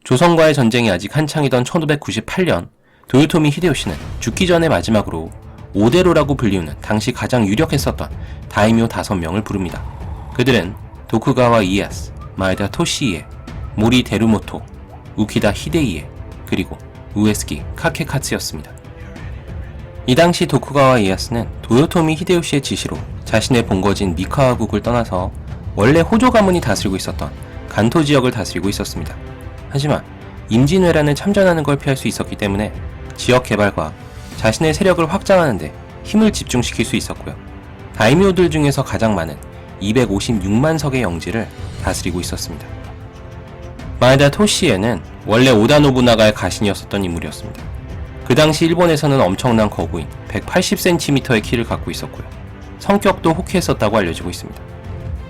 조선과의 전쟁이 아직 한창이던 1598년 도요토미 히데요시는 죽기 전에 마지막으로 오대로라고 불리우는 당시 가장 유력했었던 다이묘 5명을 부릅니다. 그들은 도쿠가와 이에야스, 마에다 토시이에, 모리 데루모토, 우키다 히데이에, 그리고 우에스기 카케카츠였습니다. 이 당시 도쿠가와 이에야스는 도요토미 히데요시의 지시로 자신의 본거지인 미카와국을 떠나서 원래 호조 가문이 다스리고 있었던 간토 지역을 다스리고 있었습니다. 하지만 임진왜란을 참전하는 걸 피할 수 있었기 때문에 지역 개발과 자신의 세력을 확장하는 데 힘을 집중시킬 수 있었고요. 다이묘들 중에서 가장 많은 256만 석의 영지를 다스리고 있었습니다. 마에다 토시에는 원래 오다 노부나가의 가신이었었던 인물이었습니다. 그 당시 일본에서는 엄청난 거구인 180cm의 키를 갖고 있었고요. 성격도 호쾌했었다고 알려지고 있습니다.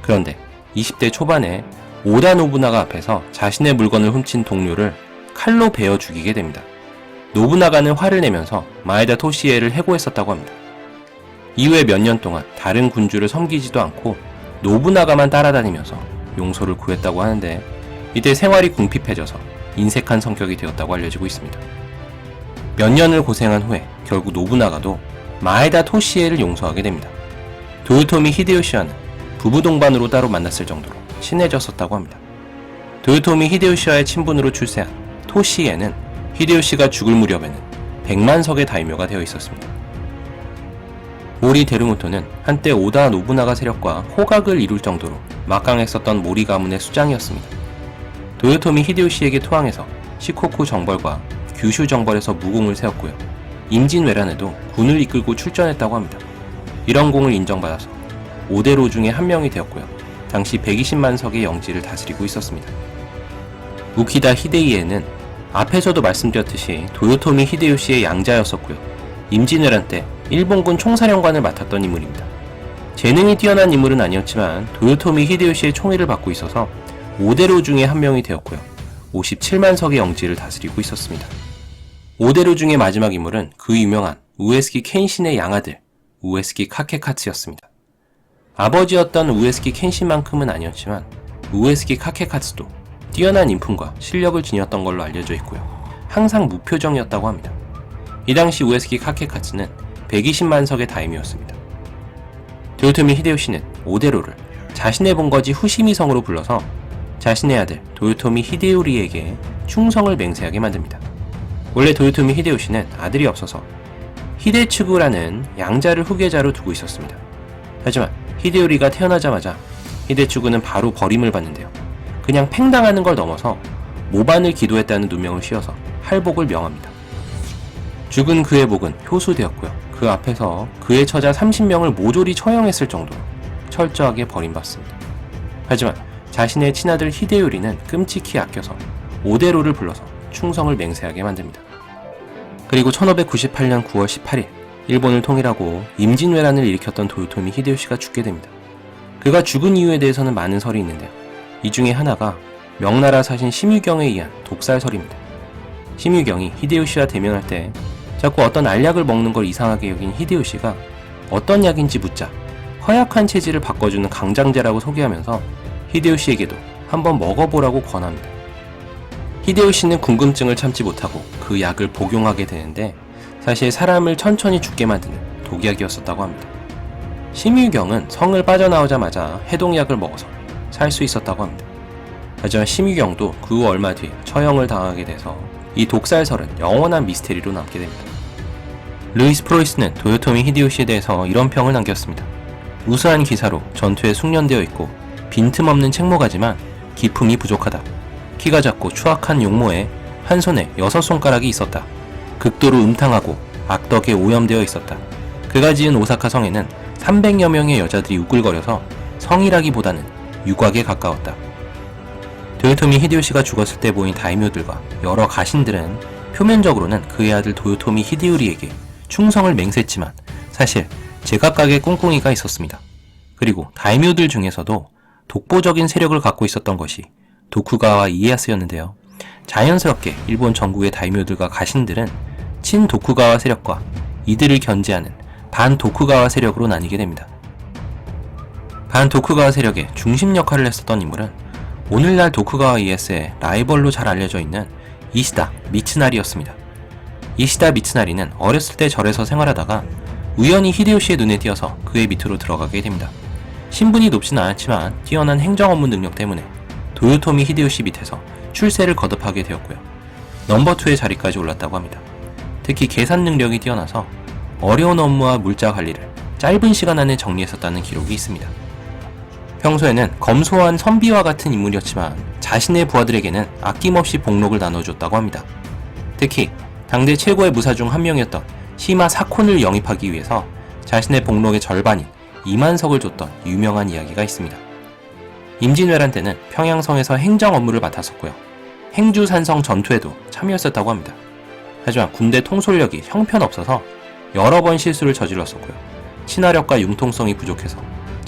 그런데 20대 초반에 오다 노부나가 앞에서 자신의 물건을 훔친 동료를 칼로 베어 죽이게 됩니다. 노부나가는 화를 내면서 마에다 토시에를 해고했었다고 합니다. 이후에 몇 년 동안 다른 군주를 섬기지도 않고 노부나가만 따라다니면서 용서를 구했다고 하는데 이때 생활이 궁핍해져서 인색한 성격이 되었다고 알려지고 있습니다. 몇 년을 고생한 후에 결국 노부나가도 마에다 토시에를 용서하게 됩니다. 도요토미 히데요시와는 부부 동반으로 따로 만났을 정도로 친해졌었다고 합니다. 도요토미 히데요시와의 친분으로 출세한 토시에는 히데요시가 죽을 무렵에는 100만 석의 다이묘가 되어 있었습니다. 모리 데루모토는 한때 오다 노부나가 세력과 호각을 이룰 정도로 막강했었던 모리 가문의 수장이었습니다. 도요토미 히데요시에게 투항해서 시코쿠 정벌과 규슈 정벌에서 무공을 세웠고요. 임진왜란에도 군을 이끌고 출전했다고 합니다. 이런 공을 인정받아서 오대로 중에 한 명이 되었고요. 당시 120만 석의 영지를 다스리고 있었습니다. 우키다 히데이에는 앞에서도 말씀드렸듯이 도요토미 히데요시의 양자였었고요. 임진왜란 때 일본군 총사령관을 맡았던 인물입니다. 재능이 뛰어난 인물은 아니었지만 도요토미 히데요시의 총애를 받고 있어서 오대로 중에 한 명이 되었고요. 57만 석의 영지를 다스리고 있었습니다. 오대로 중의 마지막 인물은 그 유명한 우에스기 켄신의 양아들 우에스기 카케카츠였습니다. 아버지였던 우에스기 켄신만큼은 아니었지만 우에스기 카케카츠도 뛰어난 인품과 실력을 지녔던 걸로 알려져 있고요. 항상 무표정이었다고 합니다. 이 당시 우에스기 카케카츠는 120만 석의 다이묘였습니다. 도요토미 히데요시는 오대로를 자신의 본거지 후시미성으로 불러서 자신의 아들 도요토미 히데요리에게 충성을 맹세하게 만듭니다. 원래 도요토미 히데요시는 아들이 없어서 히데츠구라는 양자를 후계자로 두고 있었습니다. 하지만 히데요리가 태어나자마자 히데츠구는 바로 버림을 받는데요. 그냥 팽당하는 걸 넘어서 모반을 기도했다는 누명을 씌워서 할복을 명합니다. 죽은 그의 복은 효수되었고요. 그 앞에서 그의 처자 30명을 모조리 처형했을 정도로 철저하게 버림받습니다. 하지만 자신의 친아들 히데요리는 끔찍히 아껴서 오대로를 불러서 충성을 맹세하게 만듭니다. 그리고 1598년 9월 18일 일본을 통일하고 임진왜란을 일으켰던 도요토미 히데요시가 죽게 됩니다. 그가 죽은 이유에 대해서는 많은 설이 있는데요. 이 중에 하나가 명나라 사신 심유경에 의한 독살설입니다. 심유경이 히데요시와 대면할 때 자꾸 어떤 알약을 먹는 걸 이상하게 여긴 히데요시가 어떤 약인지 묻자 허약한 체질을 바꿔주는 강장제라고 소개하면서 히데요시에게도 한번 먹어보라고 권합니다. 히데요시는 궁금증을 참지 못하고 그 약을 복용하게 되는데 사실 사람을 천천히 죽게 만드는 독약이었었다고 합니다. 심유경은 성을 빠져나오자마자 해독약을 먹어서 살 수 있었다고 합니다. 하지만 심유경도 그 후 얼마 뒤에 처형을 당하게 돼서 이 독살설은 영원한 미스테리로 남게 됩니다. 루이스 프로이스는 도요토미 히데요시에 대해서 이런 평을 남겼습니다. 우수한 기사로 전투에 숙련되어 있고 빈틈없는 책모가지만 기품이 부족하다. 키가 작고 추악한 용모에 한 손에 6손가락이 있었다. 극도로 음탕하고 악덕에 오염되어 있었다. 그가 지은 오사카 성에는 300여 명의 여자들이 우글거려서 성이라기보다는 유곽에 가까웠다. 도요토미 히데요시가 죽었을 때 보인 다이묘들과 여러 가신들은 표면적으로는 그의 아들 도요토미 히데요리에게 충성을 맹세했지만 사실 제각각의 꿍꿍이가 있었습니다. 그리고 다이묘들 중에서도 독보적인 세력을 갖고 있었던 것이 도쿠가와 이에야스였는데요. 자연스럽게 일본 전국의 다이묘들과 가신들은 친 도쿠가와 세력과 이들을 견제하는 반 도쿠가와 세력으로 나뉘게 됩니다. 반 도쿠가와 세력의 중심 역할을 했었던 인물은 오늘날 도쿠가와 이에스의 라이벌로 잘 알려져 있는 이시다 미츠나리였습니다. 이시다 미츠나리는 어렸을 때 절에서 생활하다가 우연히 히데요시의 눈에 띄어서 그의 밑으로 들어가게 됩니다. 신분이 높지는 않았지만 뛰어난 행정 업무 능력 때문에 도요토미 히데요시 밑에서 출세를 거듭하게 되었고요. 넘버2의 자리까지 올랐다고 합니다. 특히 계산 능력이 뛰어나서 어려운 업무와 물자 관리를 짧은 시간 안에 정리했었다는 기록이 있습니다. 평소에는 검소한 선비와 같은 인물이었지만 자신의 부하들에게는 아낌없이 복록을 나눠줬다고 합니다. 특히 당대 최고의 무사 중 한 명이었던 시마 사콘을 영입하기 위해서 자신의 복록의 절반인 2만석을 줬던 유명한 이야기가 있습니다. 임진왜란 때는 평양성에서 행정 업무를 맡았었고요. 행주산성 전투에도 참여했었다고 합니다. 하지만 군대 통솔력이 형편없어서 여러 번 실수를 저질렀었고요. 친화력과 융통성이 부족해서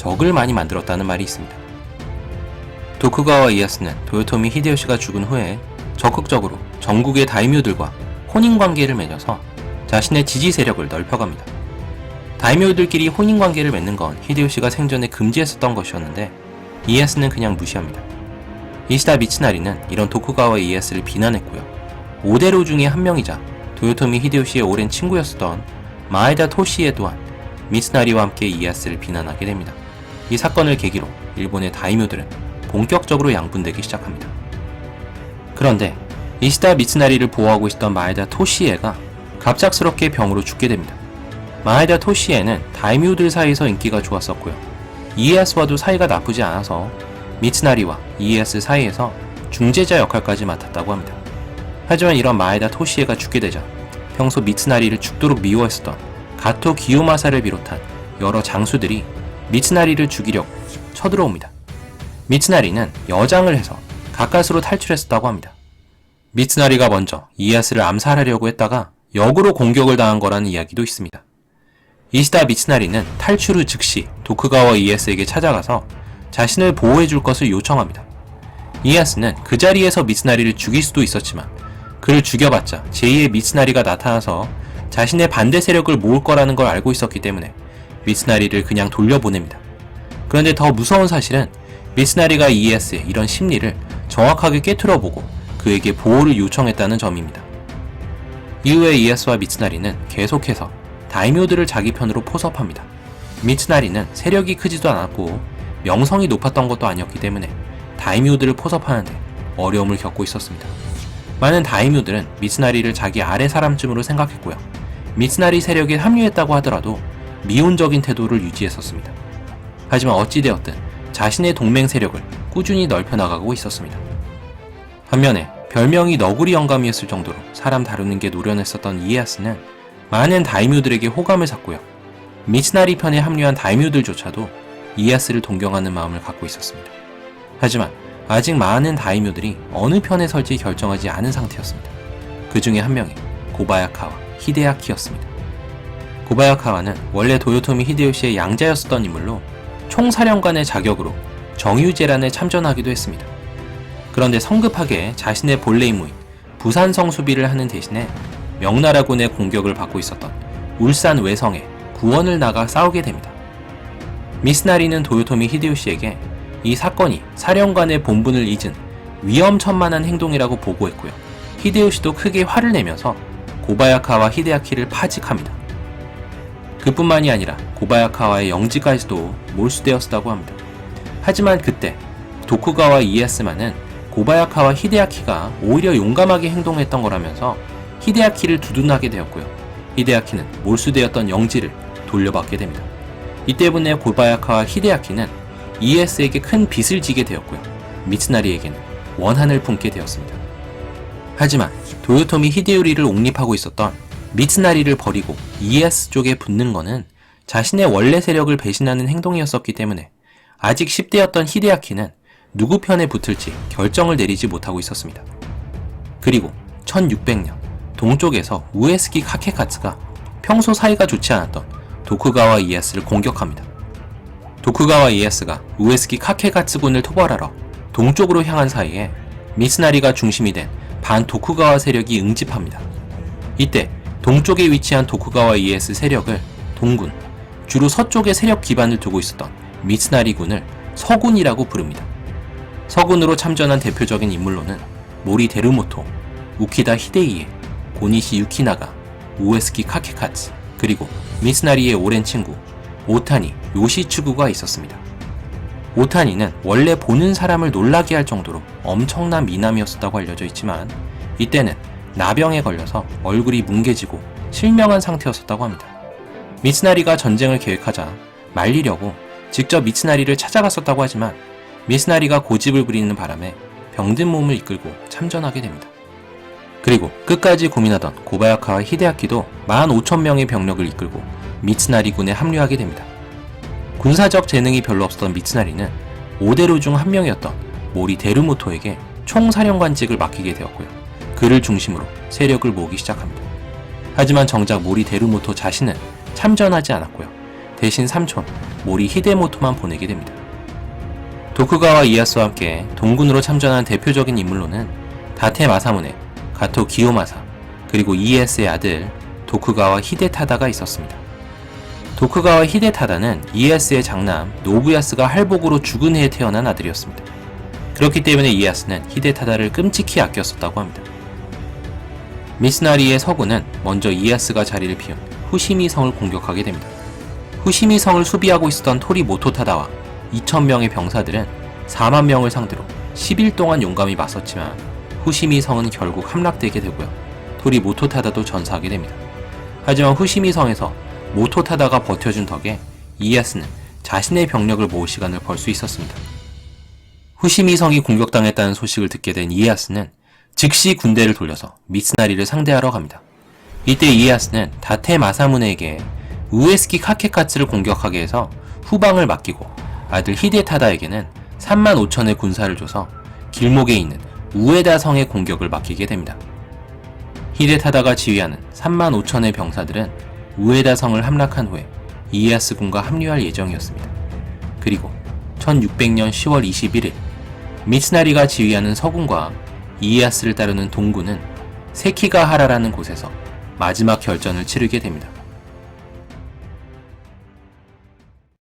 적을 많이 만들었다는 말이 있습니다. 도쿠가와 이에스는 도요토미 히데요시가 죽은 후에 적극적으로 전국의 다이묘들과 혼인관계를 맺어서 자신의 지지 세력을 넓혀갑니다. 다이묘들끼리 혼인관계를 맺는 건 히데요시가 생전에 금지했었던 것이었는데 이에스는 그냥 무시합니다. 이시다 미츠나리는 이런 도쿠가와 이에스를 비난했고요. 5대로 중에 한 명이자 도요토미 히데요시의 오랜 친구였었던 마에다 토시에 또한 미츠나리와 함께 이에스를 비난하게 됩니다. 이 사건을 계기로 일본의 다이묘들은 본격적으로 양분되기 시작합니다. 그런데 이시다 미츠나리를 보호하고 있었던 마에다 토시에가 갑작스럽게 병으로 죽게 됩니다. 마에다 토시에는 다이묘들 사이에서 인기가 좋았었고요. 이에스와도 사이가 나쁘지 않아서 미츠나리와 이에스 사이에서 중재자 역할까지 맡았다고 합니다. 하지만 이런 마에다 토시에가 죽게 되자 평소 미츠나리를 죽도록 미워했었던 가토 기요마사를 비롯한 여러 장수들이 미츠나리를 죽이려고 쳐들어옵니다. 미츠나리는 여장을 해서 가까스로 탈출했었다고 합니다. 미츠나리가 먼저 이에스를 암살하려고 했다가 역으로 공격을 당한 거라는 이야기도 있습니다. 이시다 미츠나리는 탈출 후 즉시 도쿠가와 이에스에게 찾아가서 자신을 보호해줄 것을 요청합니다. 이에스는 그 자리에서 미츠나리를 죽일 수도 있었지만 그를 죽여봤자 제2의 미츠나리가 나타나서 자신의 반대 세력을 모을 거라는 걸 알고 있었기 때문에 미츠나리를 그냥 돌려보냅니다. 그런데 더 무서운 사실은 미츠나리가 이에스의 이런 심리를 정확하게 꿰뚫어보고 그에게 보호를 요청했다는 점입니다. 이후에 이에스와 미츠나리는 계속해서 다이묘들을 자기 편으로 포섭합니다. 미츠나리는 세력이 크지도 않았고 명성이 높았던 것도 아니었기 때문에 다이묘들을 포섭하는데 어려움을 겪고 있었습니다. 많은 다이묘들은 미츠나리를 자기 아래 사람쯤으로 생각했고요. 미츠나리 세력에 합류했다고 하더라도 미온적인 태도를 유지했었습니다. 하지만 어찌되었든 자신의 동맹 세력을 꾸준히 넓혀나가고 있었습니다. 반면에 별명이 너구리 영감이었을 정도로 사람 다루는 게 노련했었던 이에야스는 많은 다이묘들에게 호감을 샀고요. 미츠나리 편에 합류한 다이묘들조차도 이에야스를 동경하는 마음을 갖고 있었습니다. 하지만 아직 많은 다이묘들이 어느 편에 설지 결정하지 않은 상태였습니다. 그 중에 한 명이 고바야카와 히데야키였습니다. 고바야카와는 원래 도요토미 히데요시의 양자였었던 인물로 총사령관의 자격으로 정유재란에 참전하기도 했습니다. 그런데 성급하게 자신의 본래 임무인 부산성 수비를 하는 대신에 명나라군의 공격을 받고 있었던 울산 외성에 구원을 나가 싸우게 됩니다. 미츠나리는 도요토미 히데요시에게 이 사건이 사령관의 본분을 잊은 위험천만한 행동이라고 보고했고요. 히데요시도 크게 화를 내면서 고바야카와 히데야키를 파직합니다. 그뿐만이 아니라 고바야카와의 영지까지도 몰수되었다고 합니다. 하지만 그때 도쿠가와 이에야스만은 고바야카와 히데야키가 오히려 용감하게 행동했던 거라면서 히데야키를 두둔하게 되었고요. 히데야키는 몰수되었던 영지를 돌려받게 됩니다. 이 때문에 고바야카와 히데야키는 이에야스에게 큰 빚을 지게 되었고요. 미츠나리에게는 원한을 품게 되었습니다. 하지만 도요토미 히데요리를 옹립하고 있었던 미츠나리를 버리고 이에야스 쪽에 붙는 것은 자신의 원래 세력을 배신하는 행동이었었기 때문에 아직 10대였던 히데야키는 누구 편에 붙을지 결정을 내리지 못하고 있었습니다. 그리고 1600년 동쪽에서 우에스키 카케카츠가 평소 사이가 좋지 않았던 도쿠가와 이에야스를 공격합니다. 도쿠가와 이에야스가 우에스키 카케카츠군을 토벌하러 동쪽으로 향한 사이에 미츠나리가 중심이 된 반 도쿠가와 세력이 응집합니다. 이때 동쪽에 위치한 도쿠가와 이에야스 세력을 동군, 주로 서쪽에 세력 기반을 두고 있었던 미츠나리군을 서군이라고 부릅니다. 서군으로 참전한 대표적인 인물로는 모리 데루모토, 우키다 히데이에, 고니시 유키나가, 우에스키 카케카츠, 그리고 미스나리의 오랜 친구 오타니 요시츠구가 있었습니다. 오타니는 원래 보는 사람을 놀라게 할 정도로 엄청난 미남이었었다고 알려져 있지만 이때는 나병에 걸려서 얼굴이 뭉개지고 실명한 상태였었다고 합니다. 미츠나리가 전쟁을 계획하자 말리려고 직접 미츠나리를 찾아갔었다고 하지만 미츠나리가 고집을 부리는 바람에 병든 몸을 이끌고 참전하게 됩니다. 그리고 끝까지 고민하던 고바야카와 히데아키도 15,000명의 병력을 이끌고 미츠나리 군에 합류하게 됩니다. 군사적 재능이 별로 없었던 미츠나리는 5대로 중 한 명이었던 모리 데루모토에게 총사령관직을 맡기게 되었고요. 그를 중심으로 세력을 모으기 시작합니다. 하지만 정작 모리 데루모토 자신은 참전하지 않았고요. 대신 삼촌 모리 히데모토만 보내게 됩니다. 도쿠가와 이에야스와 함께 동군으로 참전한 대표적인 인물로는 다테 마사무네, 가토 기요마사, 그리고 이에야스의 아들 도쿠가와 히데타다가 있었습니다. 도쿠가와 히데타다는 이에야스의 장남 노부야스가 할복으로 죽은 해에 태어난 아들이었습니다. 그렇기 때문에 이에야스는 히데타다를 끔찍히 아꼈었다고 합니다. 미스나리의 서군은 먼저 이에야스가 자리를 비운 후시미 성을 공격하게 됩니다. 후시미 성을 수비하고 있었던 토리 모토타다와 2,000명의 병사들은 4만 명을 상대로 10일 동안 용감히 맞섰지만 후시미 성은 결국 함락되게 되고요. 토리 모토타다도 전사하게 됩니다. 하지만 후시미 성에서 모토타다가 버텨준 덕에 이에야스는 자신의 병력을 모을 시간을 벌 수 있었습니다. 후시미 성이 공격당했다는 소식을 듣게 된 이에야스는 즉시 군대를 돌려서 미츠나리를 상대하러 갑니다. 이때 이에야스는 다테 마사무네에게 우에스키 카케카츠를 공격하게 해서 후방을 맡기고 아들 히데타다에게는 35,000의 군사를 줘서 길목에 있는 우에다 성의 공격을 맡기게 됩니다. 히데타다가 지휘하는 35,000의 병사들은 우에다 성을 함락한 후에 이에야스 군과 합류할 예정이었습니다. 그리고 1600년 10월 21일 미츠나리가 지휘하는 서군과 이에야스를 따르는 동군은 세키가하라라는 곳에서 마지막 결전을 치르게 됩니다.